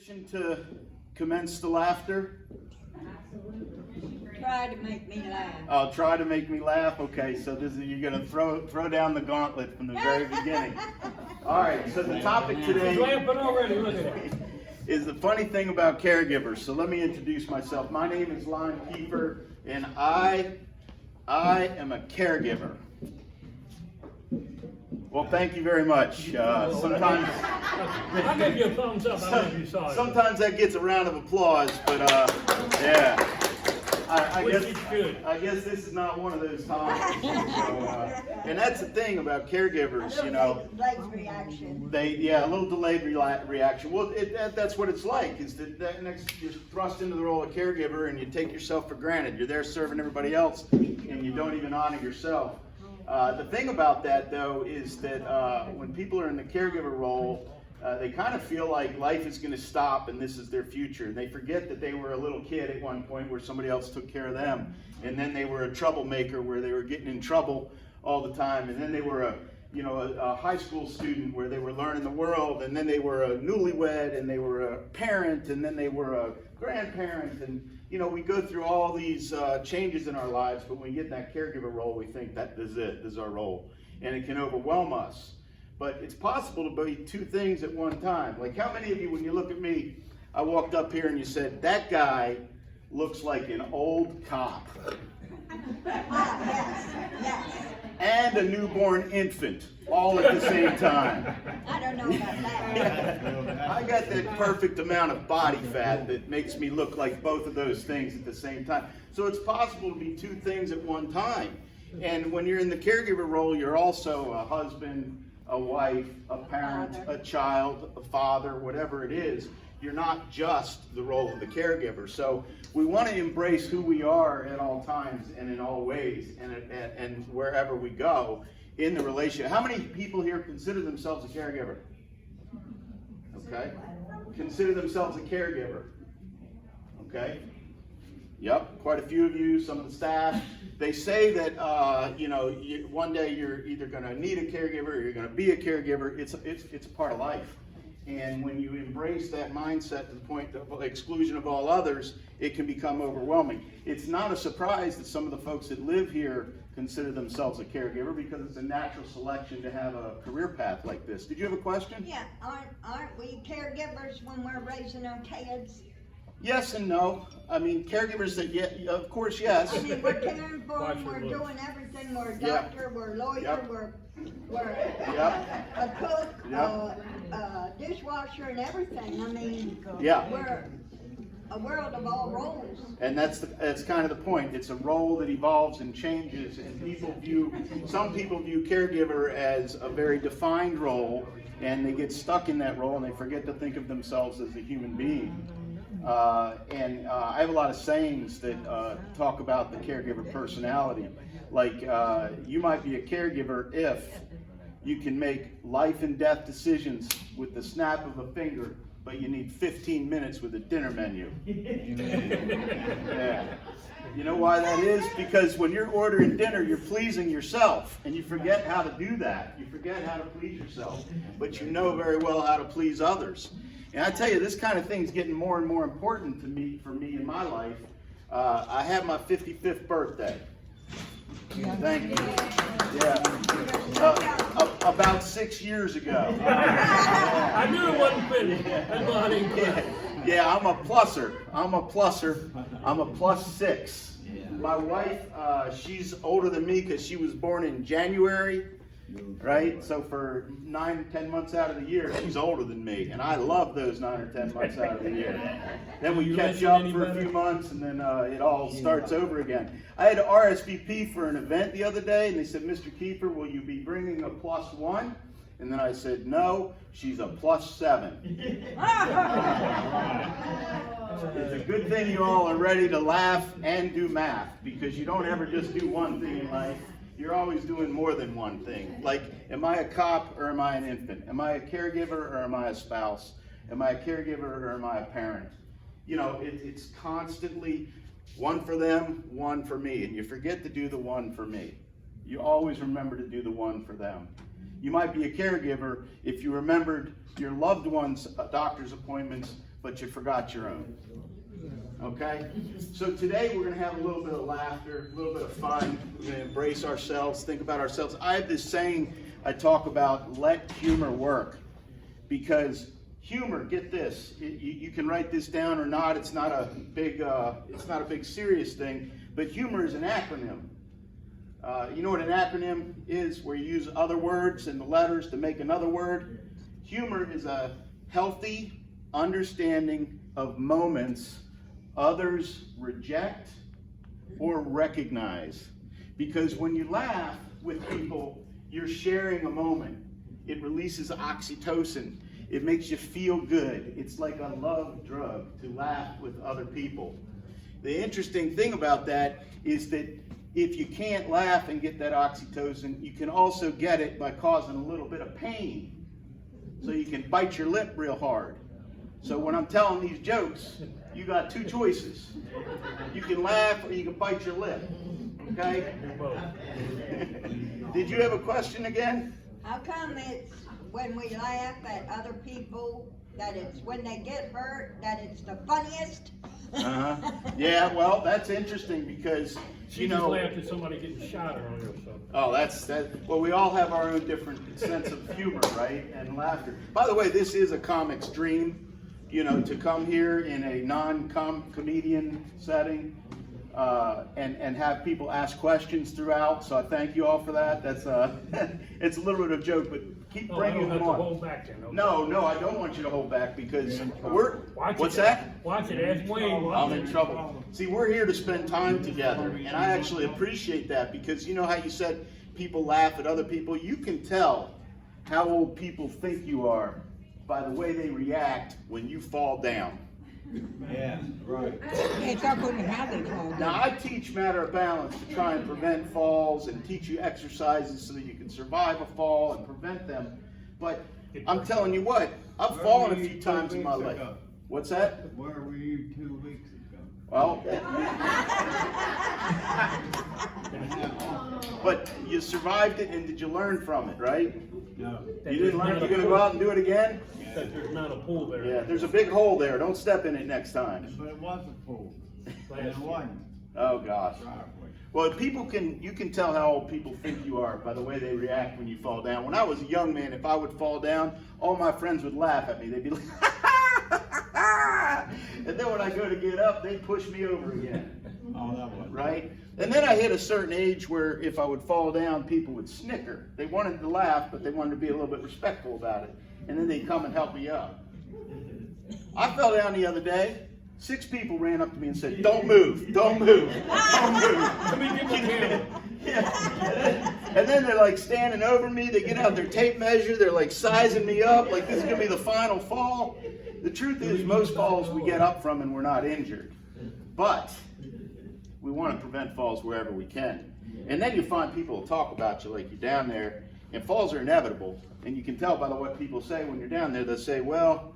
permission to commence the laughter? Try to make me laugh. I'll try to make me laugh. Okay, so you're going to throw down the gauntlet from the very beginning. All right, so the topic today is the funny thing about caregivers. So let me introduce myself. My name is Lon Kieffer, and I am a caregiver. Well, thank you very much. Sometimes I'll give you a thumbs up. I'll give you solid. sometimes that gets a round of applause, but yeah. I guess this is not one of those times. So, and that's the thing about caregivers, you know. Delayed reaction. A little delayed reaction. Well, that's what it's like. Is that next you're thrust into the role of caregiver, and you take yourself for granted. You're there serving everybody else, and you don't even honor yourself. The thing about that, though, is that when people are in the caregiver role, they kind of feel like life is going to stop and this is their future. And they forget that they were a little kid at one point where somebody else took care of them. And then they were a troublemaker where they were getting in trouble all the time. And then they were a high school student where they were learning the world. And then they were a newlywed, and they were a parent, and then they were a grandparent. And we go through all these changes in our lives, but when we get in that caregiver role, we think that this is it, this is our role. And it can overwhelm us. But it's possible to be two things at one time. Like, how many of you, when you look at me, I walked up here and you said, that guy looks like an old cop. Yes. And a newborn infant, all at the same time. I don't know about that. I got that perfect amount of body fat that makes me look like both of those things at the same time. So it's possible to be two things at one time. And when you're in the caregiver role, you're also a husband, a wife, a parent, a child, a father, whatever it is. You're not just the role of the caregiver. So we want to embrace who we are at all times and in all ways and wherever we go in the relationship. How many people here consider themselves a caregiver? Okay. Consider themselves a caregiver. Okay. Yep, quite a few of you, some of the staff. They say that one day you're either going to need a caregiver or you're going to be a caregiver. It's a part of life. And when you embrace that mindset to the point of exclusion of all others, it can become overwhelming. It's not a surprise that some of the folks that live here consider themselves a caregiver because it's a natural selection to have a career path like this. Did you have a question? Yeah, aren't we caregivers when we're raising our kids? Yes and no. I mean, caregivers of course, yes. I mean, we're caring for them, we're doing everything. We're a doctor, we're a lawyer, we're a cook, a dishwasher, and everything. I mean, we're a world of all roles. And that's kind of the point. It's a role that evolves and changes, and some people view caregiver as a very defined role, and they get stuck in that role and they forget to think of themselves as a human being. I have a lot of sayings that talk about the caregiver personality. Like, you might be a caregiver if you can make life and death decisions with the snap of a finger, but you need 15 minutes with a dinner menu. Yeah. You know why that is? Because when you're ordering dinner, you're pleasing yourself, and you forget how to do that. You forget how to please yourself, but you know very well how to please others. And I tell you, this kind of thing is getting more and more important for me in my life. I had my 55th birthday. Thank you. Yeah. About 6 years ago. I knew it wasn't finished. Yeah, I'm a pluser. I'm a +6. My wife, she's older than me because she was born in January. Right? So for 9 or 10 months out of the year, she's older than me. And I love those 9 or 10 months out of the year. Then we catch up for a few months, and then it all starts over again. I had to RSVP for an event the other day, and they said, Mr. Kieffer, will you be bringing a +1? And then I said, no, she's a +7. It's a good thing you all are ready to laugh and do math, because you don't ever just do one thing in life. You're always doing more than one thing. Like, am I a cop or am I an infant? Am I a caregiver or am I a spouse? Am I a caregiver or am I a parent? It's constantly one for them, one for me. And you forget to do the one for me. You always remember to do the one for them. You might be a caregiver if you remembered your loved one's doctor's appointments, but you forgot your own. Okay? So today we're going to have a little bit of laughter, a little bit of fun. We're going to embrace ourselves, think about ourselves. I have this saying I talk about, let humor work. Because humor, get this, you can write this down or not. It's not a big serious thing, but humor is an acronym. You know what an acronym is? Where you use other words and the letters to make another word. Humor is a healthy understanding of moments others reject or recognize. Because when you laugh with people, you're sharing a moment. It releases oxytocin. It makes you feel good. It's like a love drug to laugh with other people. The interesting thing about that is that if you can't laugh and get that oxytocin, you can also get it by causing a little bit of pain. So you can bite your lip real hard. So when I'm telling these jokes, you got two choices. You can laugh or you can bite your lip. Okay? Did you have a question again? How come it's when we laugh at other people, that it's when they get hurt, that it's the funniest? Yeah, well, that's interesting because, She just laughed at somebody getting shot around or something. Oh, well, we all have our own different sense of humor, right? And laughter. By the way, this is a comic's dream, you know, to come here in a non-comedian setting and have people ask questions throughout. So I thank you all for that. That's it's a little bit of a joke, but keep bringing them on. Hold back then, okay? No, I don't want you to hold back because what's it, that? Watch it, ask Wayne. I'm in trouble. See, we're here to spend time together, and I actually appreciate that because you know how you said people laugh at other people? You can tell how old people think you are by the way they react when you fall down. Yeah, right. It's not going to have it all. Now, I teach matter of balance to try and prevent falls and teach you exercises so that you can survive a fall and prevent them. But I'm telling you what, I've fallen a few times in my life. What's that? Where were you 2 weeks ago? Well, but you survived it, and did you learn from it, right? No. You didn't learn. You're going to go out and do it again? That there's not a pool there. Yeah, there's a big hole there. Don't step in it next time. But it was a pool. And it wasn't. Oh gosh. Driveway. Well, you can tell how old people think you are by the way they react when you fall down. When I was a young man, if I would fall down, all my friends would laugh at me. They'd be like, and then when I go to get up, they'd push me over again. Oh, that was. Right? And then I hit a certain age where if I would fall down, people would snicker. They wanted to laugh, but they wanted to be a little bit respectful about it. And then they'd come and help me up. I fell down the other day. 6 people ran up to me and said, "Don't move, don't move, don't move." Let me get my camera. Yeah. And then they're like standing over me. They get out their tape measure. They're like sizing me up like this is going to be the final fall. The truth is most falls we get up from and we're not injured. But we want to prevent falls wherever we can. And then you find people talk about you like you're down there. And falls are inevitable. And you can tell by what people say when you're down there. They'll say, "Well,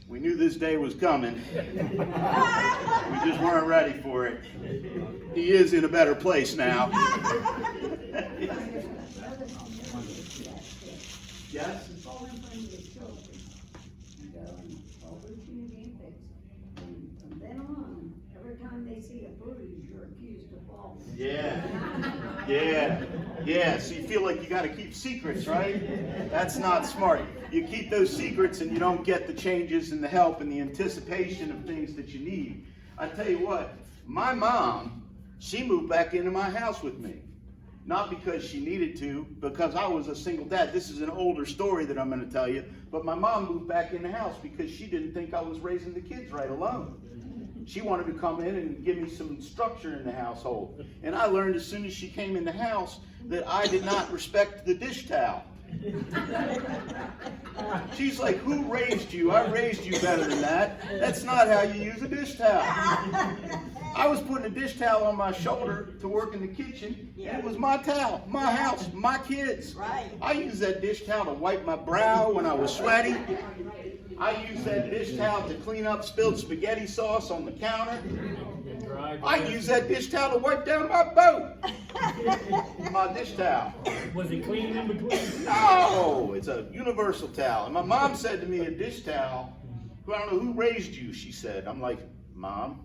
we knew this day was coming. We just weren't ready for it. He is in a better place now." Yes? From then on, every time they see a bruise, you're accused of falling. Yeah. So you feel like you got to keep secrets, right? That's not smart. You keep those secrets and you don't get the changes and the help and the anticipation of things that you need. I tell you what, my mom, she moved back into my house with me. Not because she needed to, because I was a single dad. This is an older story that I'm going to tell you. But my mom moved back in the house because she didn't think I was raising the kids right alone. She wanted to come in and give me some structure in the household. And I learned as soon as she came in the house that I did not respect the dish towel. She's like, "Who raised you? I raised you better than that. That's not how you use a dish towel." I was putting a dish towel on my shoulder to work in the kitchen, and it was my towel, my house, my kids. Right. I used that dish towel to wipe my brow when I was sweaty. I used that dish towel to clean up spilled spaghetti sauce on the counter. I used that dish towel to wipe down my boat. My dish towel. Was he clean in between? No, it's a universal towel. And my mom said to me, a dish towel I don't know who raised you, she said. I'm like, Mom.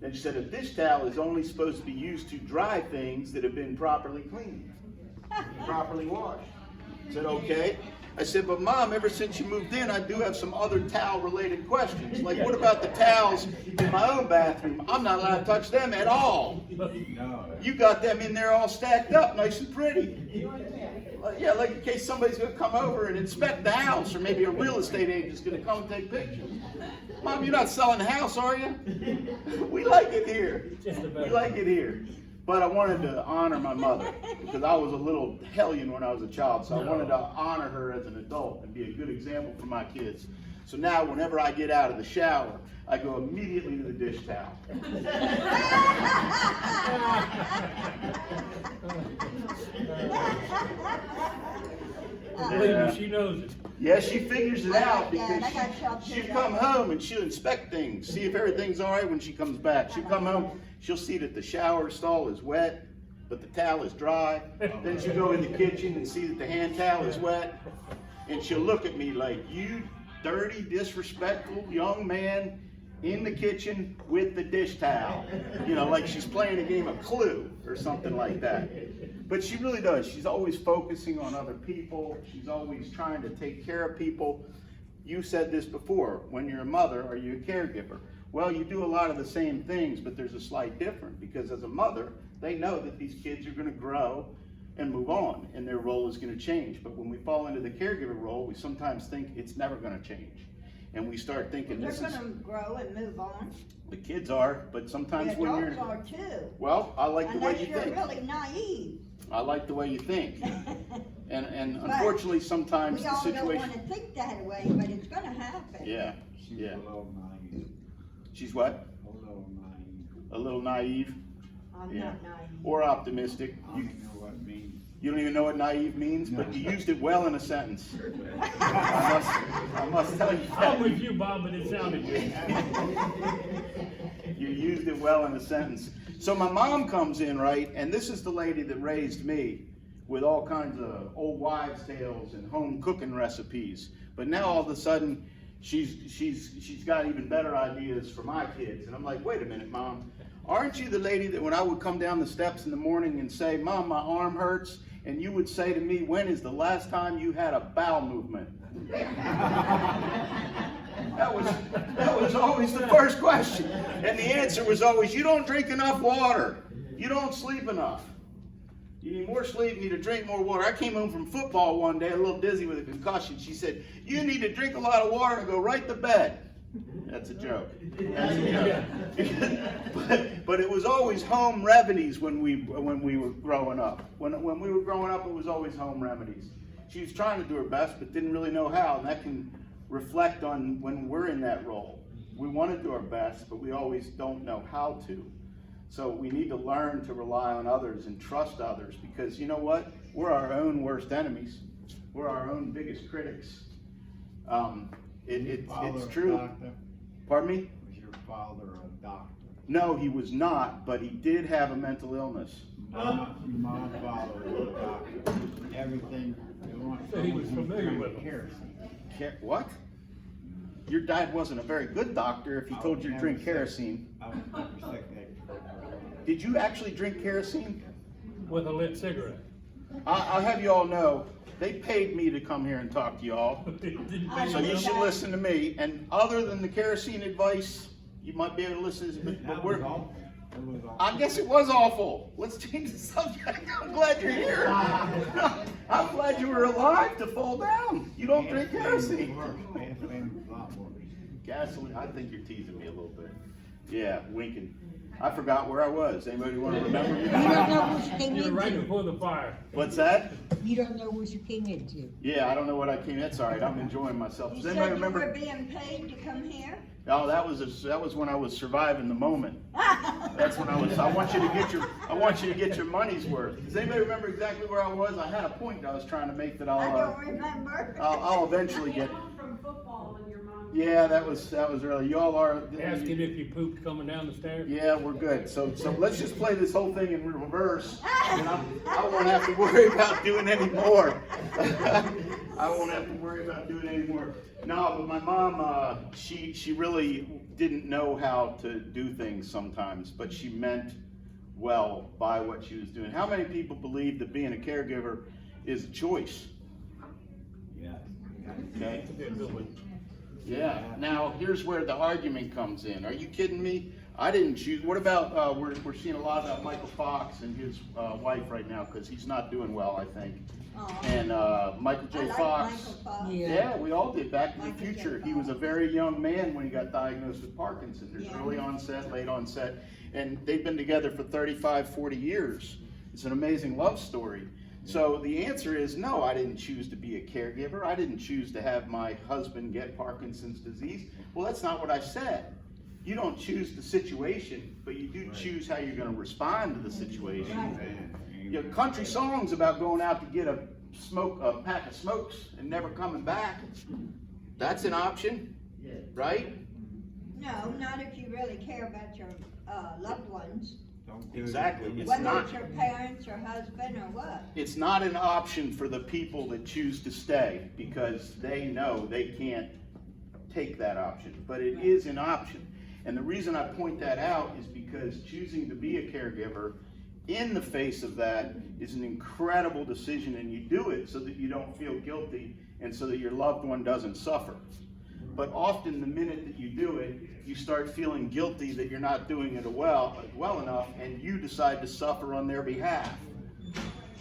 Then she said, a dish towel is only supposed to be used to dry things that have been properly cleaned, properly washed. I said, okay. I said, but Mom, ever since you moved in, I do have some other towel-related questions. Like, what about the towels in my own bathroom? I'm not allowed to touch them at all. No. You got them in there all stacked up, nice and pretty. Yeah, like in case somebody's going to come over and inspect the house, or maybe a real estate agent's going to come and take pictures. Mom, you're not selling the house, are you? We like it here. We like it here. But I wanted to honor my mother because I was a little hellion when I was a child. So I wanted to honor her as an adult and be a good example for my kids. So now whenever I get out of the shower, I go immediately to the dish towel. Believe me, she knows it. Yeah, she figures it out because I got shocked she'll too. come home and she'll inspect things, see if everything's all right when she comes back. She'll come home, she'll see that the shower stall is wet, but the towel is dry. Then she'll go in the kitchen and see that the hand towel is wet. And she'll look at me like, you dirty, disrespectful young man in the kitchen with the dish towel. You know, like she's playing a game of Clue or something like that. But she really does. She's always focusing on other people. She's always trying to take care of people. You said this before, when you're a mother, are you a caregiver? Well, you do a lot of the same things, but there's a slight difference because as a mother, they know that these kids are going to grow and move on and their role is going to change. But when we fall into the caregiver role, we sometimes think it's never going to change. And we start thinking They're this is, gonna grow and move on. the kids are, but sometimes The when you're, adults are too. well, I like the way Unless you you're think. really naive. I like the way you think. And But unfortunately, sometimes We the all don't situation. wanna think that way, but it's gonna happen. Yeah, She's yeah. a little naive. She's what? A little naive. A little naive I'm Yeah. not naive. or optimistic. I don't know what it means. You don't even know what naive means, but No. you used it well in a sentence. I must tell you I'm that. with you, Bob, but it sounded good. You used it well in a sentence. So my mom comes in, right, and this is the lady that raised me with all kinds of old wives' tales and home cooking recipes. But now all of a sudden, she's got even better ideas for my kids. And I'm like, wait a minute, Mom. Aren't you the lady that when I would come down the steps in the morning and say, Mom, my arm hurts, and you would say to me, when is the last time you had a bowel movement? That was always the first question. And the answer was always, you don't drink enough water. You don't sleep enough. You need more sleep, you need to drink more water. I came home from football one day, a little dizzy with a concussion. She said, you need to drink a lot of water and go right to bed. That's a joke. That's a joke. but it was always home remedies when we were growing up. When we were growing up, it was always home remedies. She was trying to do her best, but didn't really know how, and that can reflect on when we're in that role. We want to do our best, but we always don't know how to. So we need to learn to rely on others and trust others, because you know what? We're our own worst enemies. We're our own biggest critics. It's true. Doctor? Pardon me? Was your father a doctor? No, he was not, but he did have a mental illness. My father was a doctor. Everything. So he was familiar with them. Kerosene. What? Your dad wasn't a very good doctor if he told you to drink kerosene. I was never sick that. Did you actually drink kerosene? With a lit cigarette. I'll have you all know, they paid me to come here and talk to y'all. So you should listen to me. And other than the kerosene advice, you might be able to listen to this, but we're, I guess it was awful. Let's change the subject. I'm glad you're here. I'm glad you were alive to fall down. You don't drink kerosene. Gasoline, I think you're teasing me a little bit. Yeah, winking. I forgot where I was. Anybody want to remember me? You don't know what you came You were right into. before the fire. What's that? You don't know what you came into. Yeah, I don't know what I came. That's all right. I'm enjoying myself. You Does said anybody you were remember? being paid to come here? Oh, that was when I was surviving the moment. That's when I was. I want you to get your money's worth. Does anybody remember exactly where I was? I had a point I was trying to make that I don't remember. I'll eventually get. From football when your mom Yeah, that was really, y'all are. Asking if you pooped coming down the stairs? Yeah, we're good. So let's just play this whole thing in reverse, and I won't have to worry about doing any more. I won't have to worry about doing any more. No, but my mom, she really didn't know how to do things sometimes, but she meant well by what she was doing. How many people believe that being a caregiver is a choice? Yeah. Okay. That's a good one. Yeah. Now here's where the argument comes in. Are you kidding me? I didn't choose. What about we're seeing a lot about Michael Fox and his wife right now because he's not doing well, I think. Oh. And Michael J. I like Fox. Michael Fox. Yeah, we all did. Back in the Michael J. future, he Fox. was a very young man when he got diagnosed with Parkinson's. There's Yeah. early onset, late onset, and they've been together for 35, 40 years. It's an amazing love story. So the answer is no, I didn't choose to be a caregiver. I didn't choose to have my husband get Parkinson's disease. Well, that's not what I said. You don't choose the situation, but you do choose how you're going to respond to the situation. You know, country songs about going out to get a pack of smokes and never coming back. That's an option, right? No, not if you really care about your loved ones. Exactly. It's Whether not. it's your parents or husband or what. It's not an option for the people that choose to stay because they know they can't take that option, but it is an option. And the reason I point that out is because choosing to be a caregiver in the face of that is an incredible decision, and you do it so that you don't feel guilty and so that your loved one doesn't suffer. But often the minute that you do it, you start feeling guilty that you're not doing it well enough, and you decide to suffer on their behalf.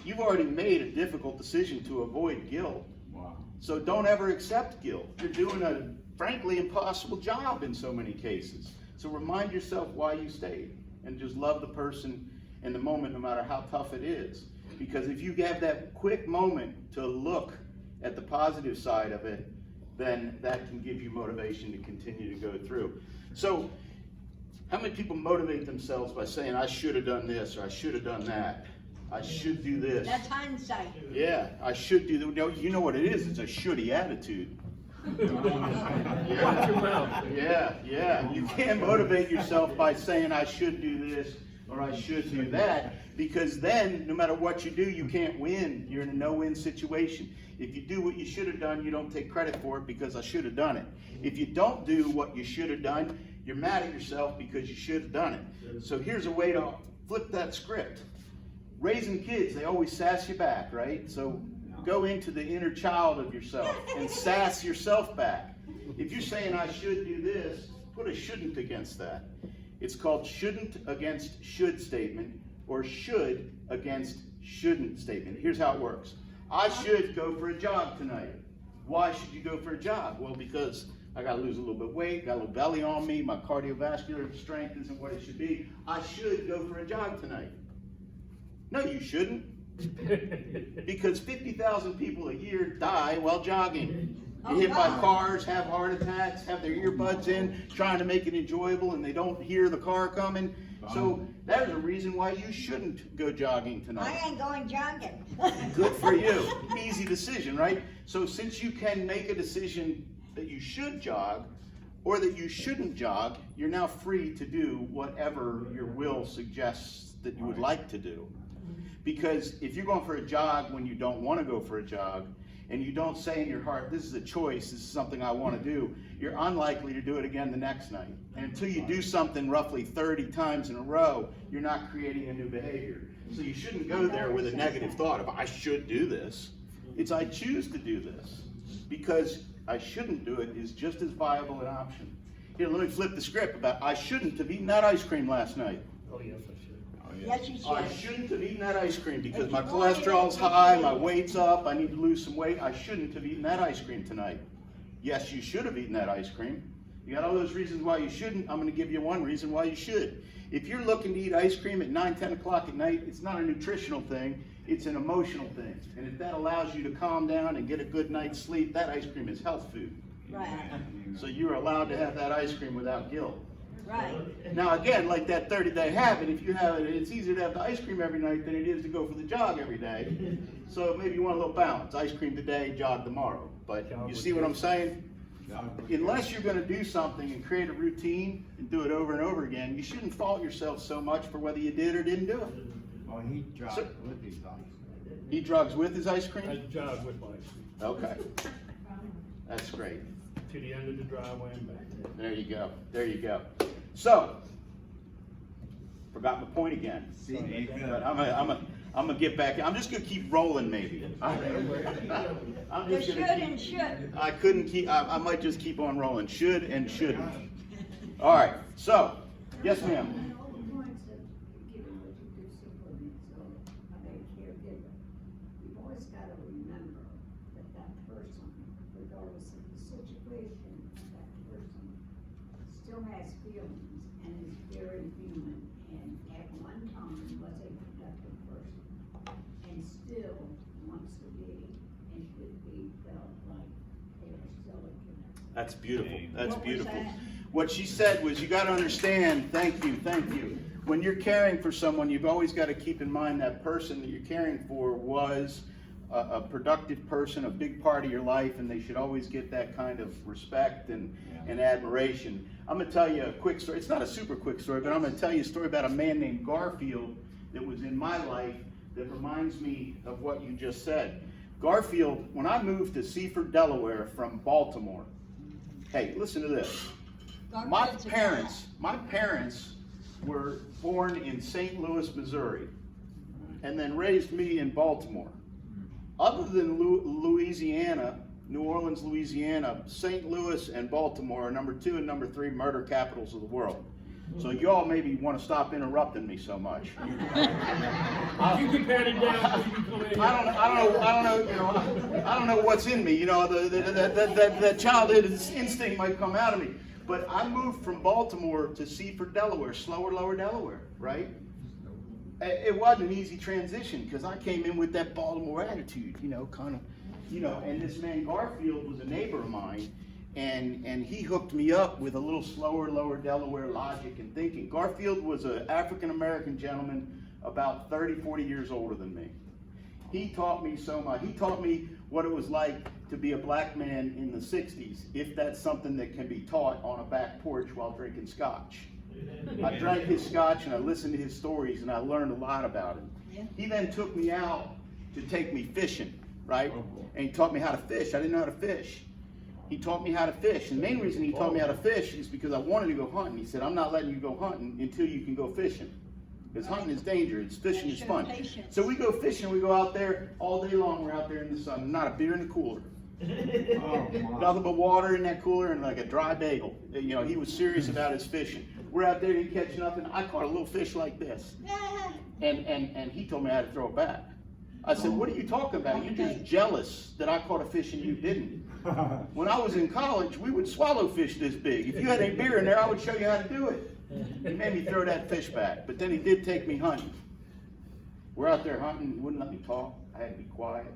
You've already made a difficult decision to avoid guilt. Wow. So don't ever accept guilt. You're doing a frankly impossible job in so many cases. So remind yourself why you stayed and just love the person in the moment no matter how tough it is. Because if you have that quick moment to look at the positive side of it, then that can give you motivation to continue to go through. So how many people motivate themselves by saying, I should have done this or I should have done that? I should do this. That's hindsight. Yeah, I should do that. No, you know what it is? It's a shouldy attitude. Watch your mouth. Yeah. You can't motivate yourself by saying I should do this or I should do that, because then no matter what you do, you can't win. You're in a no-win situation. If you do what you should have done, you don't take credit for it because I should have done it. If you don't do what you should have done, you're mad at yourself because you should have done it. So here's a way to flip that script. Raising kids, they always sass you back, right? So go into the inner child of yourself and sass yourself back. If you're saying I should do this, put a shouldn't against that. It's called shouldn't against should statement, or should against shouldn't statement. Here's how it works. I should go for a jog tonight. Why should you go for a jog? Well, because I got to lose a little bit of weight, got a little belly on me, my cardiovascular strength isn't what it should be. I should go for a jog tonight. No, you shouldn't. Because 50,000 people a year die while jogging. Get hit by cars, have heart attacks, have their earbuds in, trying to make it enjoyable, and they don't hear the car coming. So that is a reason why you shouldn't go jogging tonight. I ain't going jogging. Good for you. Easy decision, right? So since you can make a decision that you should jog or that you shouldn't jog, you're now free to do whatever your will suggests that you would like to do. Because if you're going for a jog when you don't want to go for a jog, and you don't say in your heart, this is a choice, this is something I want to do, you're unlikely to do it again the next night. And until you do something roughly 30 times in a row, you're not creating a new behavior. So you shouldn't go there with a negative thought of, I should do this. It's, I choose to do this. Because I shouldn't do it is just as viable an option. Here, let me flip the script about, I shouldn't have eaten that ice cream last night. Oh, yes, I should. Yes, you should. I shouldn't have eaten that ice cream because If my you want it, cholesterol's it's high, okay. my weight's up, I need to lose some weight. I shouldn't have eaten that ice cream tonight. Yes, you should have eaten that ice cream. You got all those reasons why you shouldn't. I'm going to give you one reason why you should. If you're looking to eat ice cream at 9, 10 o'clock at night, it's not a nutritional thing, it's an emotional thing. And if that allows you to calm down and get a good night's sleep, that ice cream is health food. Right, So you're allowed to have that ice cream without guilt. right. Now again, like that 30-day habit, if you have it, it's easier to have the ice cream every night than it is to go for the jog every day. So maybe you want a little balance. Ice cream today, jog tomorrow. But you see what I'm saying? unless you're gonna do something and create a routine and do it over and over again, you shouldn't fault yourself so much for whether you did or didn't do it. Well, he dropped So- with his ice. He drugs with his ice I cream? jog with my, Okay. That's great. to the end of the driveway and back. There you go. There you go. So, forgot my point again. See, ain't good. But I'm gonna get back. I'm just gonna keep rolling, maybe. I'm You just should gonna and shouldn't. I couldn't keep. I might just keep on rolling. Should and shouldn't. All right. So, yes, ma'am. And all the points that you give what you do supplements of a caregiver, you've always gotta remember that that person, regardless of the situation, that person still has feelings and is very human, and at one time was a productive person, and still wants to be and should be felt like they are still a human. That's beautiful. That's What was beautiful. that? What she said was, you got to understand. Thank you. Thank you. When you're caring for someone, you've always got to keep in mind that person that you're caring for was a productive person, a big part of your life, and they should always get that kind of respect and admiration. I'm going to tell you a quick story. It's not a super quick story, but I'm going to tell you a story about a man named Garfield that was in my life that reminds me of what you just said. Garfield, when I moved to Seaford, Delaware from Baltimore, hey, listen to this. My parents were born in St. Louis, Missouri, and then raised me in Baltimore. Other than Louisiana, New Orleans, Louisiana, St. Louis and Baltimore are number 2 and number 3 murder capitals of the world. So y'all maybe want to stop interrupting me so much. You can pat it down so you can come in. I don't know what's in me. You know, that childhood instinct might come out of me. But I moved from Baltimore to Seaford, Delaware, slower, lower Delaware, right? It wasn't an easy transition because I came in with that Baltimore attitude, and this man Garfield was a neighbor of mine, and he hooked me up with a little slower, lower Delaware logic and thinking. Garfield was an African-American gentleman about 30, 40 years older than me. He taught me so much. He taught me what it was like to be a black man in the 60s, if that's something that can be taught on a back porch while drinking scotch. I drank his scotch and I listened to his stories and I learned a lot about him. Yeah. He then took me out to take me fishing, right? And he taught me how to fish. I didn't know how to fish. He taught me how to fish. And the main reason he taught me how to fish is because I wanted to go hunting. He said, I'm not letting you go hunting until you can go fishing. Because hunting is dangerous, fishing is fun. Patience. So we go fishing, we go out there all day long, we're out there in the sun, not a beer in the cooler. Nothing but water in that cooler and like a dry bagel. You know, he was serious about his fishing. We're out there, he didn't catch nothing. I caught a little fish like this. And he told me how to throw it back. I said, what are you talking about? You're just jealous that I caught a fish and you didn't. When I was in college, we would swallow fish this big. If you had any beer in there, I would show you how to do it. He made me throw that fish back, but then he did take me hunting. We're out there hunting, he wouldn't let me talk. I had to be quiet.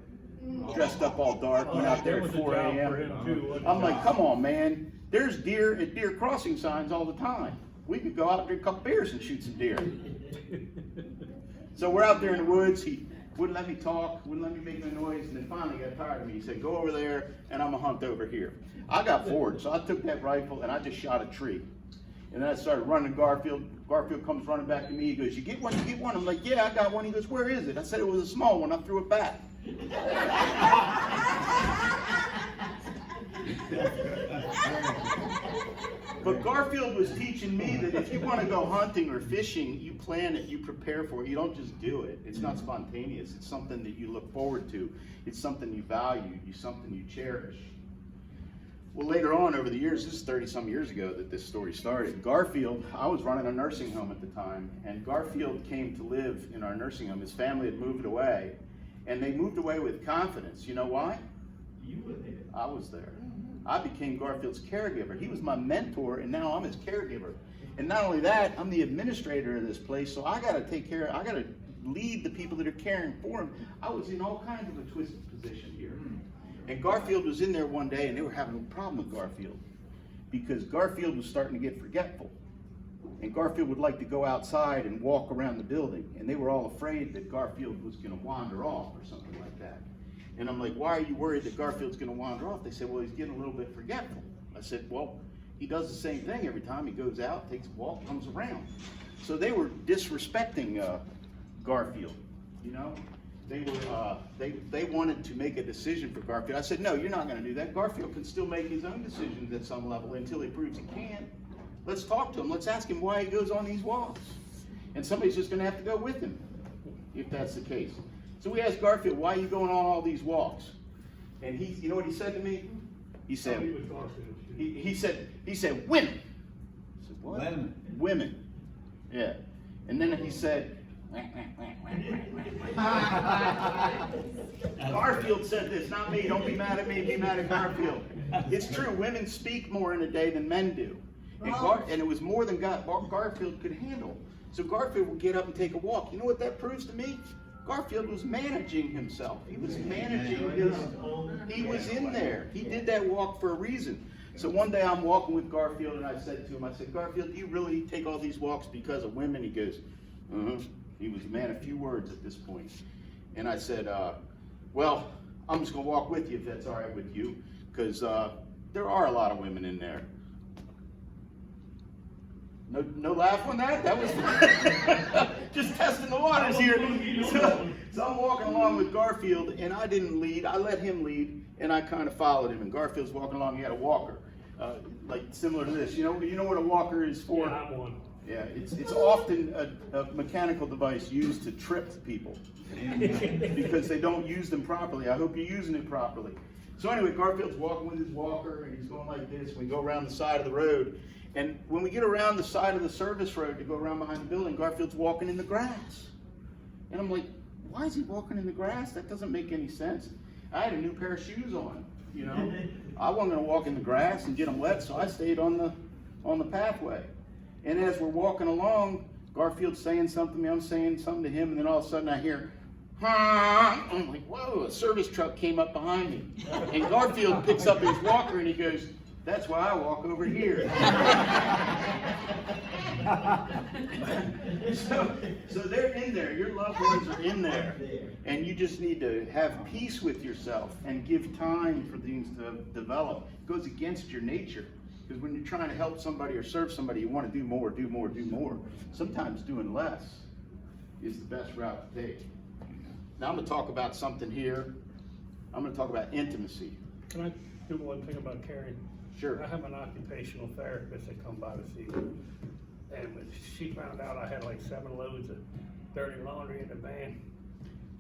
Dressed up all dark, went out there That at was a 4 job for a.m. him too, wasn't it? I'm like, come on, man. There's deer at deer crossing signs all the time. We could go out and drink a couple beers and shoot some deer. So we're out there in the woods. He wouldn't let me talk, wouldn't let me make no noise, and then finally got tired of me. He said, go over there, and I'm gonna hunt over here. I got bored, so I took that rifle and I just shot a tree. And then I started running Garfield. Garfield comes running back to me. He goes, you get one, you get one. I'm like, yeah, I got one. He goes, where is it? I said it was a small one. I threw it back. But Garfield was teaching me that if you want to go hunting or fishing, you plan it, you prepare for it. You don't just do it. It's not spontaneous. It's something that you look forward to. It's something you value. It's something you cherish. Well, later on over the years, this is 30-some years ago that this story started. Garfield, I was running a nursing home at the time, and Garfield came to live in our nursing home. His family had moved away, and they moved away with confidence. You know why? You were there. I was there. I became Garfield's caregiver. He was my mentor, and now I'm his caregiver. And not only that, I'm the administrator of this place, so I got to take care, I got to lead the people that are caring for him. I was in all kinds of a twisted position here. And Garfield was in there one day, and they were having a problem with Garfield because Garfield was starting to get forgetful. And Garfield would like to go outside and walk around the building, and they were all afraid that Garfield was going to wander off or something like that. And I'm like, why are you worried that Garfield's going to wander off? They said, well, he's getting a little bit forgetful. I said, well, he does the same thing every time. He goes out, takes a walk, comes around. So they were disrespecting Garfield, you know? They were, they wanted to make a decision for Garfield. I said, no, you're not gonna do that. Garfield can still make his own decisions at some level until he proves he can. Let's talk to him. Let's ask him why he goes on these walks. And somebody's just gonna have to go with him, if that's the case. So we asked Garfield, why are you going on all these walks? And he, you know what he said to me? He said, he said, women. I said, what? Women. Women. Yeah. And then he said, Garfield said this, not me. Don't be mad at me, be mad at Garfield. It's true, women speak more in a day than men do. And it was more than Garfield could handle. So Garfield would get up and take a walk. You know what that proves to me? Garfield was managing himself. He was managing his, he was in there. He did that walk for a reason. So one day I'm walking with Garfield and I said to him, I said, Garfield, do you really take all these walks because of women? He goes, He was a man of few words at this point. And I said, well, I'm just gonna walk with you if that's all right with you, because there are a lot of women in there. No laugh on that? That was just testing the waters here. So I'm walking along with Garfield, and I didn't lead. I let him lead, and I kind of followed him. And Garfield's walking along. He had a walker, like similar to this. You know what a walker is for? Yeah, I'm one. Yeah, it's often a mechanical device used to trip people because they don't use them properly. I hope you're using it properly. So anyway, Garfield's walking with his walker, and he's going like this. We go around the side of the road. And when we get around the side of the service road to go around behind the building, Garfield's walking in the grass. And I'm like, why is he walking in the grass? That doesn't make any sense. I had a new pair of shoes on, you know. I wasn't gonna walk in the grass and get them wet, so I stayed on the pathway. And as we're walking along, Garfield's saying something to me, I'm saying something to him, and then all of a sudden I hear, I'm like, whoa, a service truck came up behind me. And Garfield picks up his walker and he goes, that's why I walk over here. So they're in there. Your loved ones are in there. And you just need to have peace with yourself and give time for things to develop. It goes against your nature. Because when you're trying to help somebody or serve somebody, you want to do more, do more, do more. Sometimes doing less is the best route to take. Now I'm going to talk about something here. I'm going to talk about intimacy. Can I do one thing about caring? Sure. I have an occupational therapist that come by to see me. And when she found out I had like 7 loads of dirty laundry in the van,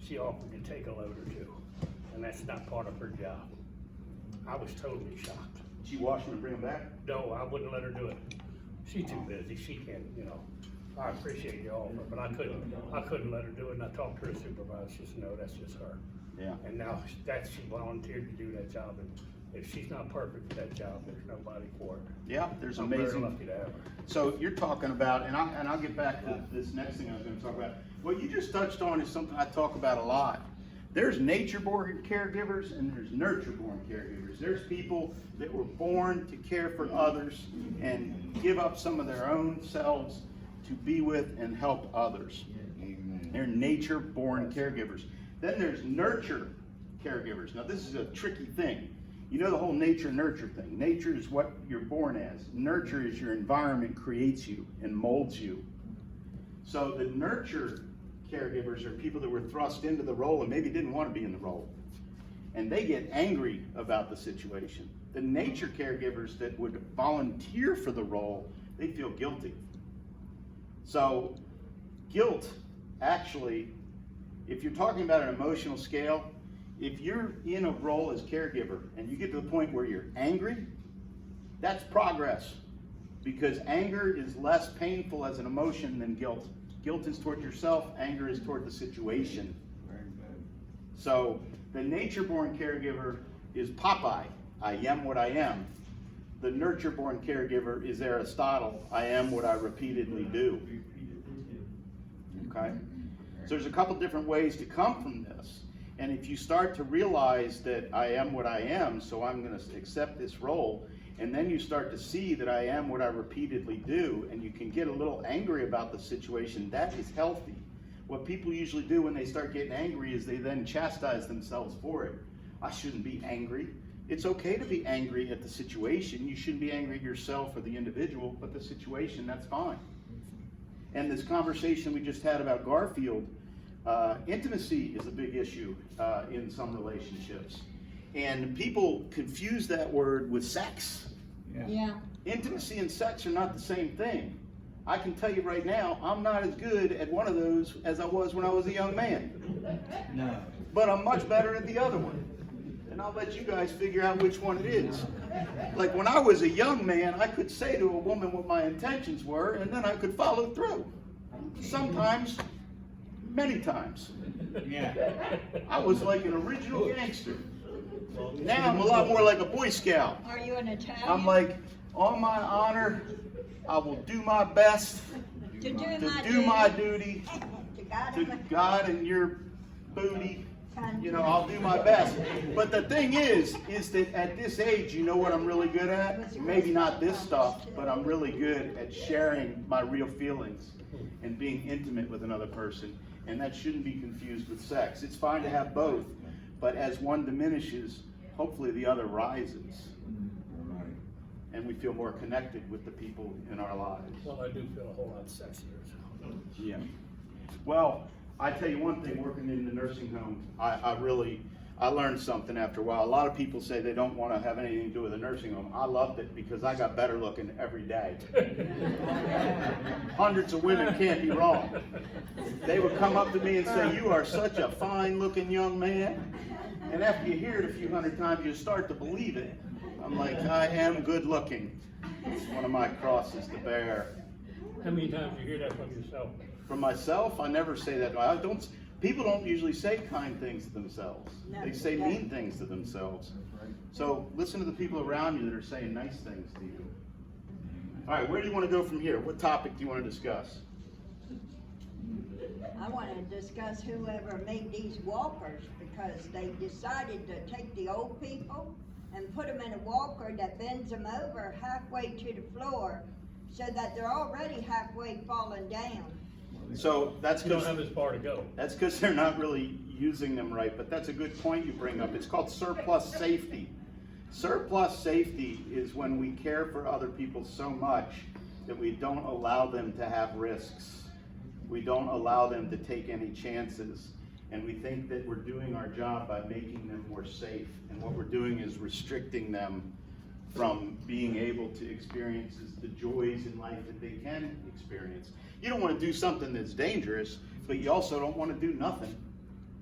she offered to take a load or 2. And that's not part of her job. I was totally shocked. She wash them and bring them back? No, I wouldn't let her do it. She's too busy. She can't, you know. I appreciate the offer, but I couldn't let her do it. And I talked to her supervisor. She said, no, that's just her. Yeah. And now she volunteered to do that job. And if she's not perfect for that job, there's nobody for it. Yeah, there's I'm amazing. very lucky to have her. So you're talking about, and I'll get back to this next thing I was going to talk about. What you just touched on is something I talk about a lot. There's nature-born caregivers and there's nurture-born caregivers. There's people that were born to care for others and give up some of their own selves to be with and help others. Amen. They're nature-born caregivers. Then there's nurture caregivers. Now this is a tricky thing. You know the whole nature-nurture thing. Nature is what you're born as. Nurture is your environment creates you and molds you. So the nurture caregivers are people that were thrust into the role and maybe didn't want to be in the role. And they get angry about the situation. The nature caregivers that would volunteer for the role, they feel guilty. So guilt, actually, if you're talking about an emotional scale, if you're in a role as caregiver and you get to the point where you're angry, that's progress. Because anger is less painful as an emotion than guilt. Guilt is toward yourself, anger is toward the situation. So the nature-born caregiver is Popeye, I am what I am. The nurture-born caregiver is Aristotle, I am what I repeatedly do. Okay? So there's a couple different ways to come from this. And if you start to realize that I am what I am, so I'm going to accept this role, and then you start to see that I am what I repeatedly do, and you can get a little angry about the situation, that is healthy. What people usually do when they start getting angry is they then chastise themselves for it. I shouldn't be angry. it's okay to be angry at the situation. You shouldn't be angry at yourself or the individual, but the situation, that's fine. And this conversation we just had about Garfield, intimacy is a big issue in some relationships. And people confuse that word with sex. Yeah. Intimacy and sex are not the same thing. I can tell you right now, I'm not as good at one of those as I was when I was a young man. No. But I'm much better at the other one. And I'll let you guys figure out which one it is. Like when I was a young man, I could say to a woman what my intentions were, and then I could follow through. Sometimes, many times. Yeah. I was like an original gangster. Now I'm a lot more like a Boy Scout. Are you an Italian? I'm like, on my honor, I will do my best to do my duty to God. to God and your booty. You know, I'll do my best. But the thing is that at this age, you know what I'm really good at? Maybe not this stuff, but I'm really good at sharing my real feelings and being intimate with another person. And that shouldn't be confused with sex. It's fine to have both, but as one diminishes, hopefully the other rises. And we feel more connected with the people in our lives. Well, I do feel a whole lot sexier. So. Yeah. Well, I tell you one thing, working in the nursing home, I learned something after a while. A lot of people say they don't want to have anything to do with a nursing home. I loved it because I got better looking every day. Hundreds of women can't be wrong. They would come up to me and say, "You are such a fine looking young man." And after you hear it a few hundred times, you start to believe it. I'm like, I am good looking. It's one of my crosses to bear. How many times do you hear that from yourself? From myself, I never say that. People don't usually say kind things to themselves. They say mean things to themselves. So listen to the people around you that are saying nice things to you. All right, where do you want to go from here? What topic do you want to discuss? I want to discuss whoever made these walkers, because they decided to take the old people and put them in a walker that bends them over halfway to the floor so that they're already halfway falling down. So that's You don't because have as far to go. that's because they're not really using them right, but that's a good point you bring up. It's called surplus safety. Surplus safety is when we care for other people so much that we don't allow them to have risks. We don't allow them to take any chances. And we think that we're doing our job by making them more safe. And what we're doing is restricting them from being able to experience the joys in life that they can experience. You don't want to do something that's dangerous, but you also don't want to do nothing.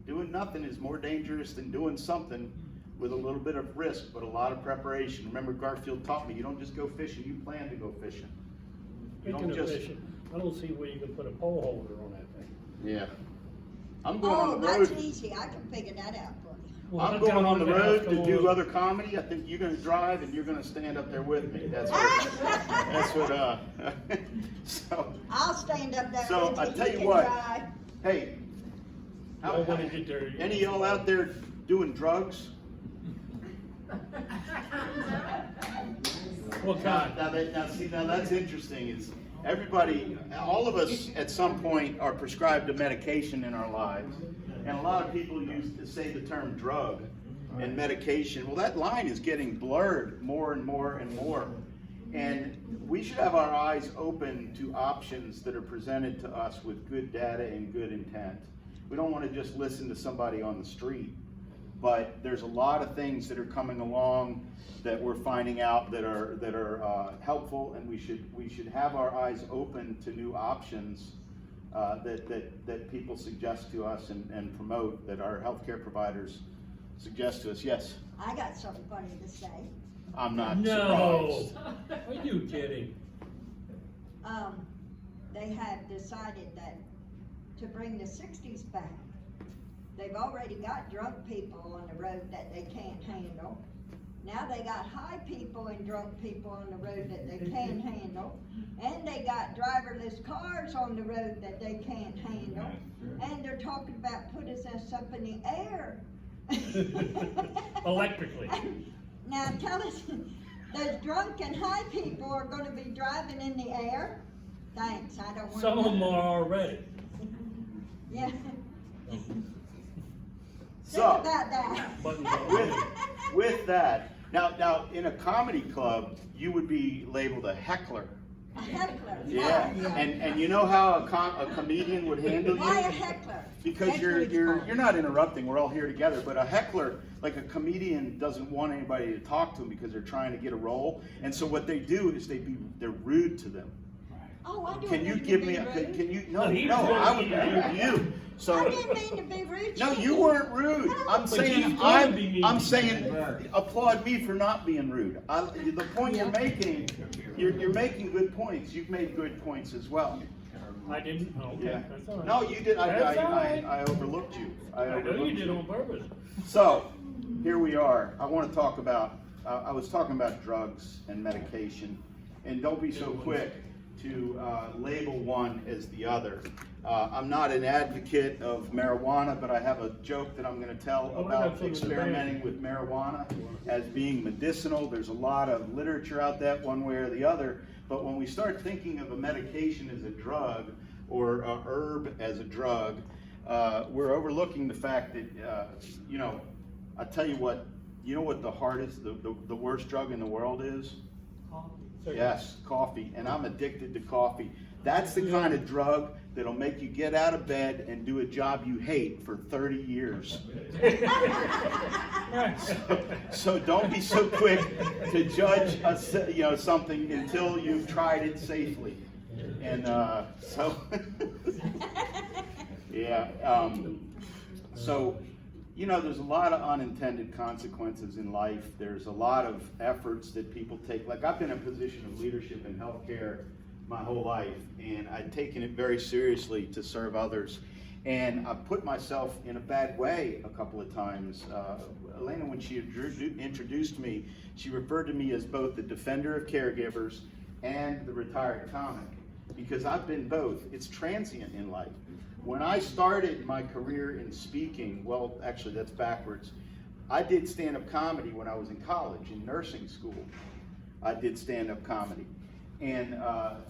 Doing nothing is more dangerous than doing something with a little bit of risk, but a lot of preparation. Remember, Garfield taught me, you don't just go fishing, you plan to go fishing. You Speaking don't of just, fishing, I don't see where you can put a pole holder on that thing. yeah. I'm going on the That's road. easy. I can figure that out for you. Well, I'm I've going got on the one in road house, to come do on. other comedy. I think you're gonna drive and you're gonna stand up there with me. That's what, so, I'll stand up there So, with I you. tell you can what. drive. hey. Well, when you get there, Any of y'all out there doing drugs? What kind? Now that's interesting, is everybody, all of us at some point are prescribed a medication in our lives. And a lot of people use to say the term drug and medication. Well, that line is getting blurred more and more and more. And we should have our eyes open to options that are presented to us with good data and good intent. We don't want to just listen to somebody on the street. But there's a lot of things that are coming along that we're finding out that are helpful, and we should have our eyes open to new options that people suggest to us and promote, that our healthcare providers suggest to us. Yes, I got something funny to say. I'm not No. surprised. Are you kidding? They have decided that to bring the 60s back. They've already got drunk people on the road that they can't handle. Now they got high people and drunk people on the road that they can handle. And they got driverless cars on the road that they can't handle. And they're talking about putting us up in the air. Electrically. Now tell us, those drunk and high people are gonna be driving in the air? Thanks, I don't want to. Some of them are already. Yeah. So, Think about that. Buttons on. with that, now in a comedy club, you would be labeled a heckler. A heckler. Yeah, and you know how a comedian would handle you? Why a heckler? Because That's what it's called. you're not interrupting, we're all here together, but a heckler, like a comedian doesn't want anybody to talk to them because they're trying to get a role, and so what they do is they're rude to them. Oh, I don't Can you mean to give be me, rude. can you, No, he was I would be rude. rude to you, I so. didn't mean to be rude. No, you weren't rude. I'm But saying, he's going to be mean. I'm saying, applaud me for not being rude. The point you're making, you're making good points. You've made good points as well. I didn't, okay, Yeah. that's all right. No, you did, That's all right. I overlooked you. I I know you overlooked did on purpose. So, here we are. I want to talk about, I was talking about drugs and medication, and don't be so quick to label one as the other. I'm not an advocate of marijuana, but I have a joke that I'm going to tell about experimenting with marijuana as being medicinal. There's a lot of literature out there one way or the other, but when we start thinking of a medication as a drug or a herb as a drug, we're overlooking the fact that, you know, I tell you what, you know what the hardest, the worst drug in the world is? Yes, coffee, and I'm addicted to coffee. That's the kind of drug that'll make you get out of bed and do a job you hate for 30 years. So don't be so quick to judge something until you've tried it safely. And so, yeah. So, you know, there's a lot of unintended consequences in life. There's a lot of efforts that people take. Like, I've been in a position of leadership in healthcare my whole life, and I've taken it very seriously to serve others. And I've put myself in a bad way a couple of times. Elena, when she introduced me, she referred to me as both the defender of caregivers and the retired comic, because I've been both. It's transient in life. When I started my career in speaking, well, actually that's backwards. I did stand-up comedy when I was in college, in nursing school. I did stand-up comedy. And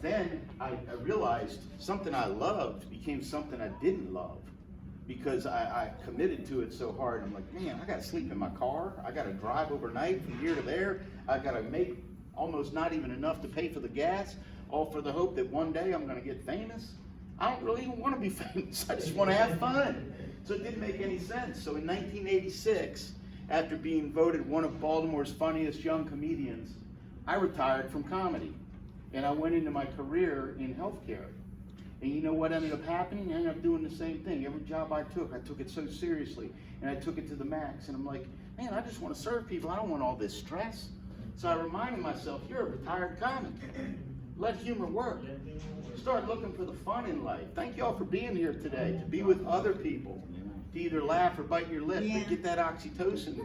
then I realized something I loved became something I didn't love, because I committed to it so hard. I'm like, man, I gotta sleep in my car. I gotta drive overnight from here to there. I gotta make almost not even enough to pay for the gas, all for the hope that one day I'm gonna get famous. I don't really even want to be famous. I just want to have fun. So it didn't make any sense. So in 1986, after being voted one of Baltimore's funniest young comedians, I retired from comedy. And I went into my career in healthcare. And you know what ended up happening? I ended up doing the same thing. Every job I took it so seriously. And I took it to the max. And I'm like, man, I just want to serve people. I don't want all this stress. So I reminded myself, you're a retired comic. Let humor work. Start looking for the fun in life. Thank you all for being here today, to be with other people, to either laugh or bite your lip, and get that oxytocin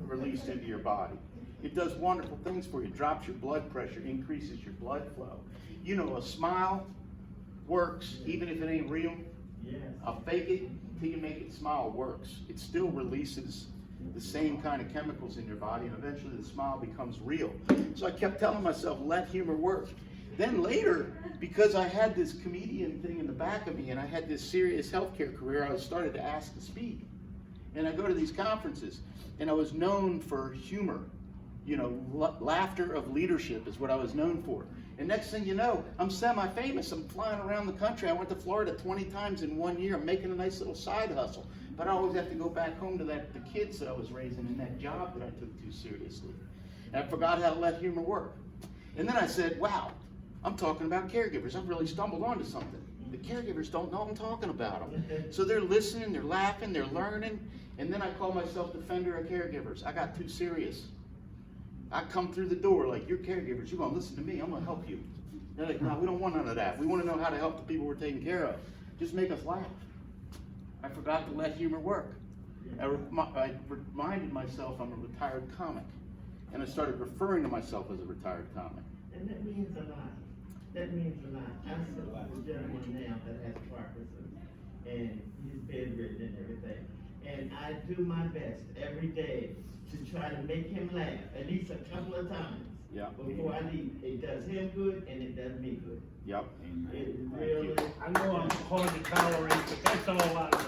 released into your body. It does wonderful things for you. Drops your blood pressure, increases your blood flow. You know, a smile works even if it ain't real. A fake it till you make it smile works. It still releases the same kind of chemicals in your body, and eventually the smile becomes real. So I kept telling myself, let humor work. Then later, because I had this comedian thing in the back of me and I had this serious healthcare career, I was started to ask to speak. And I go to these conferences, and I was known for humor. You know, laughter of leadership is what I was known for. And next thing you know, I'm semi-famous. I'm flying around the country. I went to Florida 20 times in 1 year. I'm making a nice little side hustle. But I always have to go back home to the kids that I was raising in that job that I took too seriously. And I forgot how to let humor work. And then I said, wow, I'm talking about caregivers. I've really stumbled onto something. The caregivers don't know I'm talking about them. So they're listening, they're laughing, they're learning. And then I call myself defender of caregivers. I got too serious. I come through the door like, you're caregivers, you're going to listen to me, I'm going to help you. They're like, no, we don't want none of that. We want to know how to help the people we're taking care of. Just make us laugh. I forgot to let humor work. I reminded myself I'm a retired comic. And I started referring to myself as a retired comic. And that means a lot. That means a lot. I serve a gentleman now that has Parkinson's, and he's bedridden and everything. And I do my best every day to try to make him laugh at least a couple of times. Yeah. Before I leave. It does him good and it does me good. Yep. It really. I know I'm hard to tolerate, but that's all I look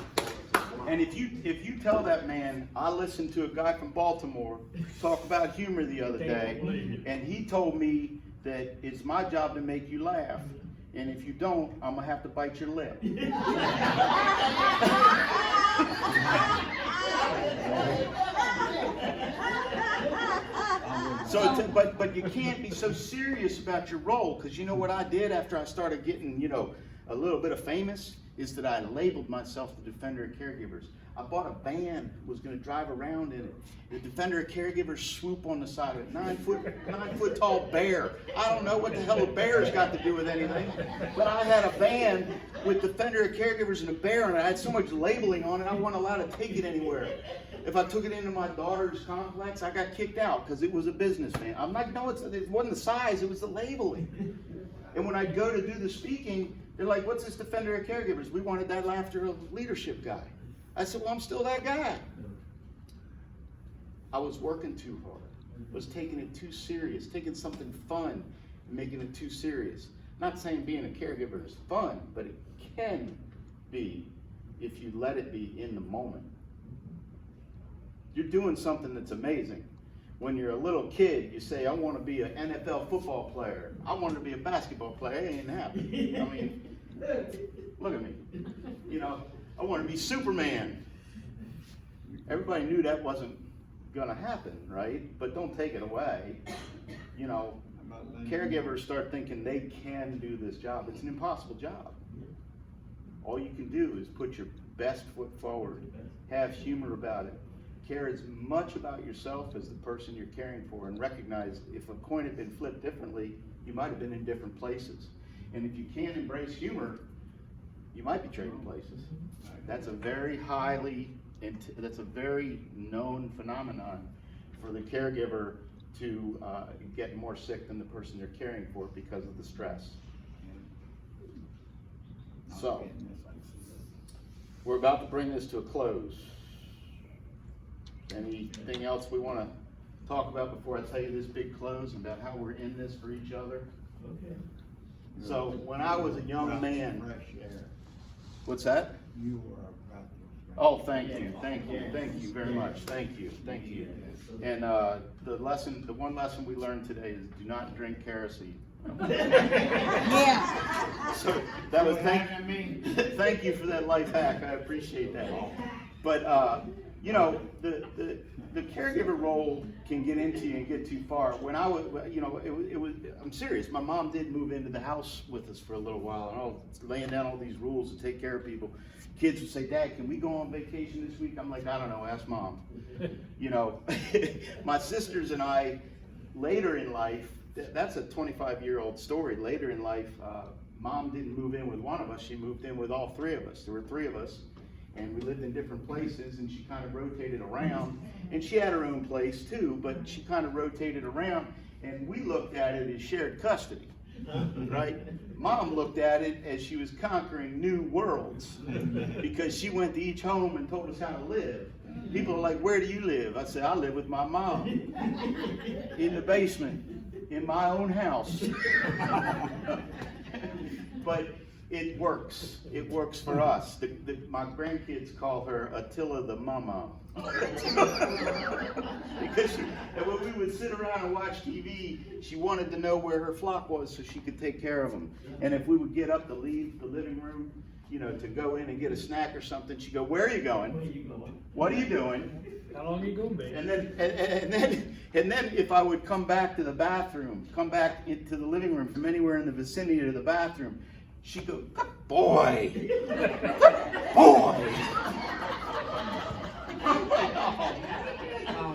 for. And if you tell that man, I listened to a guy from Baltimore talk about humor the other day, and he told me that it's my job to make you laugh, and if you don't, I'm gonna have to bite your lip. So, but you can't be so serious about your role, because you know what I did after I started getting, you know, a little bit of famous, is that I labeled myself the Defender of Caregivers. I bought a van, was going to drive around in it. The Defender of Caregivers swoop on the side of it. 9 foot tall bear. I don't know what the hell a bear's got to do with anything, but I had a van with Defender of Caregivers and a bear, and I had so much labeling on it, I wasn't allowed to take it anywhere. If I took it into my daughter's complex, I got kicked out because it was a business van. I'm like, no, it wasn't the size, it was the labeling. And when I'd go to do the speaking, they're like, what's this Defender of Caregivers? We wanted that laughter leadership guy. I said, well, I'm still that guy. I was working too hard. I was taking it too serious, taking something fun and making it too serious. Not saying being a caregiver is fun, but it can be if you let it be in the moment. You're doing something that's amazing. When you're a little kid, you say, I want to be an NFL football player. I want to be a basketball player. It ain't happening. I mean, look at me. You know, I want to be Superman. Everybody knew that wasn't going to happen, right? But don't take it away. You know, caregivers start thinking they can do this job. It's an impossible job. All you can do is put your best foot forward. Have humor about it. Care as much about yourself as the person you're caring for, and recognize if a coin had been flipped differently, you might have been in different places. And if you can't embrace humor, you might be trading places. That's a very that's a very known phenomenon for the caregiver to get more sick than the person they're caring for because of the stress. So, we're about to bring this to a close. Anything else we want to talk about before I tell you this big close about how we're in this for each other? Okay. So when I was a young man, what's that? You were a breath of fresh air. Oh, thank you very much, thank you. And the one lesson we learned today is do not drink kerosene. Yeah. So that was thank you for that life hack. I appreciate that. But you know, the caregiver role can get into you and get too far. When I was, you know, it was. I'm serious. My mom did move into the house with us for a little while, and I was laying down all these rules to take care of people. Kids would say, "Dad, can we go on vacation this week?" I'm like, "I don't know. Ask Mom." You know, my sisters and I, later in life, that's a 25-year-old story. Later in life, Mom didn't move in with one of us. She moved in with all three of us. There were three of us. And we lived in different places, and she kind of rotated around. And she had her own place too, but she kind of rotated around, and we looked at it as shared custody, right? Mom looked at it as she was conquering new worlds, because she went to each home and told us how to live. People are like, where do you live? I said, I live with my mom, in the basement, in my own house. But it works. It works for us. My grandkids call her Attila the Mama. Because when we would sit around and watch TV, she wanted to know where her flock was so she could take care of them. And if we would get up to leave the living room, you know, to go in and get a snack or something, she'd go, where are you going? What are you doing? How long are you gonna be? And then if I would come back to the bathroom, come back into the living room from anywhere in the vicinity of the bathroom, she'd go, good boy, good boy. I'm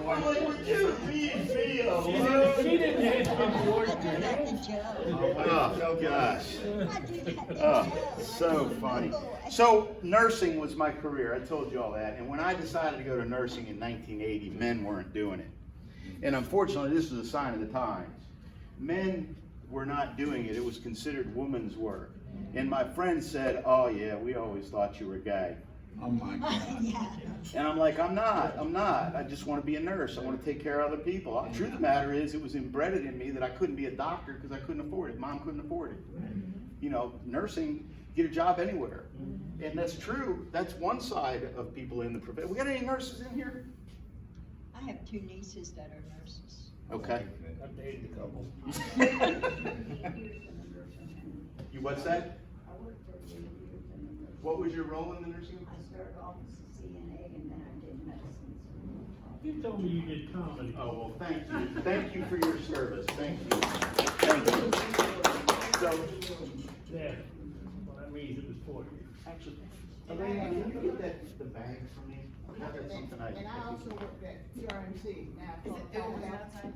like, would you leave me alone? She didn't answer the Oh, gosh. Oh, so funny. So nursing was my career. I told you all that. And when I decided to go to nursing in 1980, men weren't doing it. And unfortunately, this was a sign of the times. Men were not doing it. It was considered woman's work. And my friend said, oh yeah, we always thought you were gay. Oh my God. And I'm like, I'm not. I just want to be a nurse. I want to take care of other people. The truth of the matter is, it was embedded in me that I couldn't be a doctor because I couldn't afford it. Mom couldn't afford it. You know, nursing get a job anywhere. And that's true. That's one side of people in the profession. We got any nurses in here? I have 2 nieces that are nurses. Okay. I've dated a couple. You what's that? I worked 38 years in the nursing. What was your role in the nursing home? I started off as a CNA and then I did medicine. You told me you did comedy. Oh, well, thank you. Thank you for your service. Thank you. Thank you. So, Yeah, well, that means it was 40. actually, Elaine, can you get the bag for me? I've got something And I also worked at PRMC, now Is it outside?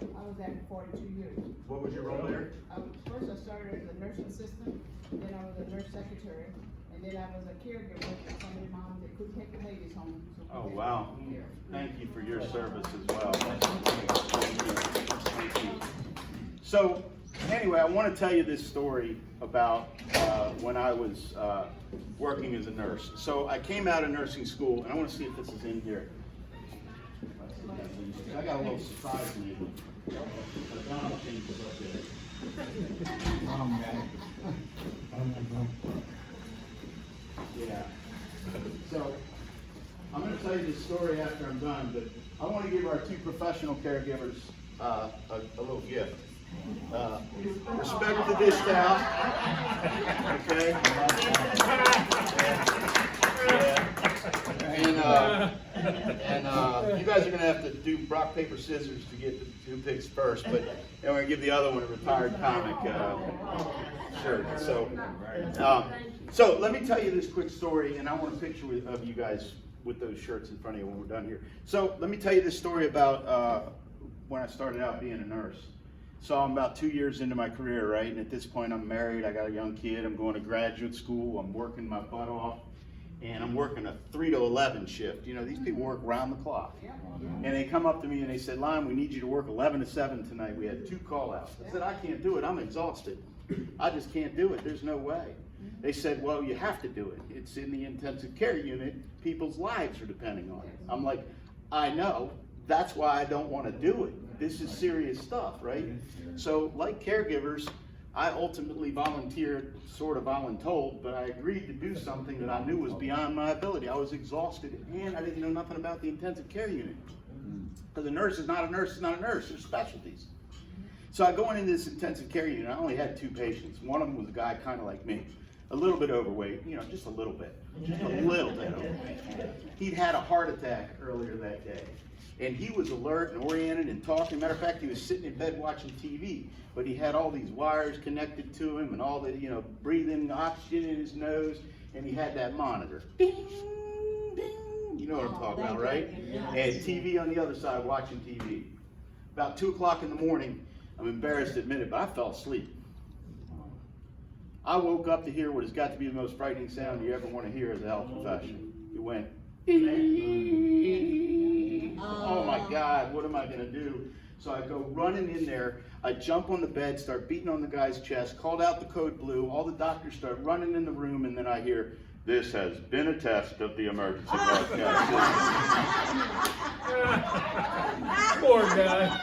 I was there for 42 years. What was your role there? First I started as a nursing assistant, then I was a nurse secretary, and then I was a caregiver for some of the moms that couldn't take the babies home. So we Oh, did wow. home care. Thank you for your service as well. Thank you. Thank you. So, anyway, I want to tell you this story about when I was working as a nurse. So I came out of nursing school, and I want to see if this is in here. I got a little surprise in it. Donald changes up there. Yeah. So, I'm going to tell you this story after I'm done, but I want to give our 2 professional caregivers a little gift. Respect the dish towel. Okay? And you guys are going to have to do rock, paper, scissors to get who picks first, but we're going to give the other one a retired comic shirt. So let me tell you this quick story, and I want a picture of you guys with those shirts in front of you when we're done here. So let me tell you this story about when I started out being a nurse. So I'm about 2 years into my career, right? And at this point I'm married, I got a young kid, I'm going to graduate school, I'm working my butt off, and I'm working a 3 to 11 shift. You know, these people work round the clock. And they come up to me and they said, Lon, we need you to work 11 to 7 tonight. We had 2 call-outs. I said, I can't do it, I'm exhausted. I just can't do it, there's no way. They said, well, you have to do it. It's in the intensive care unit, people's lives are depending on it. I'm like, I know, that's why I don't want to do it. This is serious stuff, right? So, like caregivers, I ultimately volunteered, sort of voluntold, but I agreed to do something that I knew was beyond my ability. I was exhausted, and I didn't know nothing about the intensive care unit. Because a nurse is not a nurse, is not a nurse, there's specialties. So I go into this intensive care unit, I only had 2 patients. One of them was a guy kind of like me, a little bit overweight, you know, just a little bit overweight. He'd had a heart attack earlier that day. And he was alert and oriented and talking. Matter of fact, he was sitting in bed watching TV, but he had all these wires connected to him and all the, you know, breathing oxygen in his nose, and he had that monitor. Ding, ding. You know what I'm talking about, right? And TV on the other side watching TV. About 2 o'clock in the morning, I'm embarrassed to admit it, but I fell asleep. I woke up to hear what has got to be the most frightening sound you ever want to hear as a health professional. It went, oh my God, what am I going to do? So I go running in there, I jump on the bed, start beating on the guy's chest, called out the code blue, all the doctors start running in the room, and then I hear, this has been a test of the emergency broadcast system. Poor guy.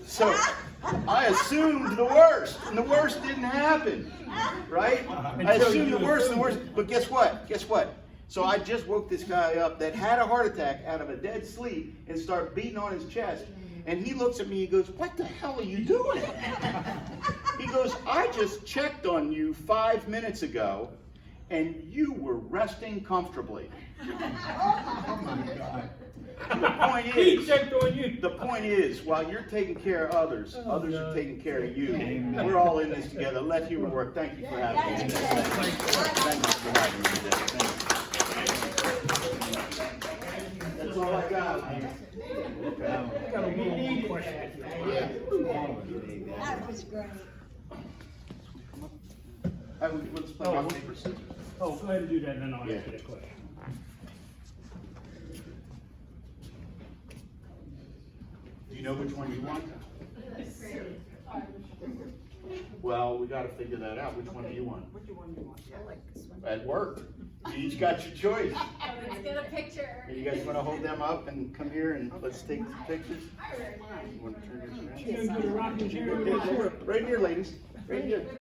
So I assumed the worst, and the worst didn't happen, right? I assumed the worst, but guess what? Guess what? So I just woke this guy up that had a heart attack out of a dead sleep and started beating on his chest. And he looks at me, he goes, what the hell are you doing? He goes, I just checked on you 5 minutes ago, and you were resting comfortably. Oh my God. The point He is, checked on you. the point is, while you're taking care of others, others are taking care of you. Amen. We're all in this together. Let humor work. Thank you for having me today. Thank you for having me today. Thank you. That's all I got. I got a little question. Yeah. That was great. Let's play rock, paper, scissors. Oh, go ahead and do that, and then I'll Yeah. answer that question. Do you know which one you want? Well, we gotta figure that out. Which one do you want? Which one you want? I like this one. At work. You each got your choice. Let's get a picture. You guys wanna hold them up and come here and let's take some pictures? You wanna turn this around? You gonna do the rocking chair? Right here, ladies. Right here.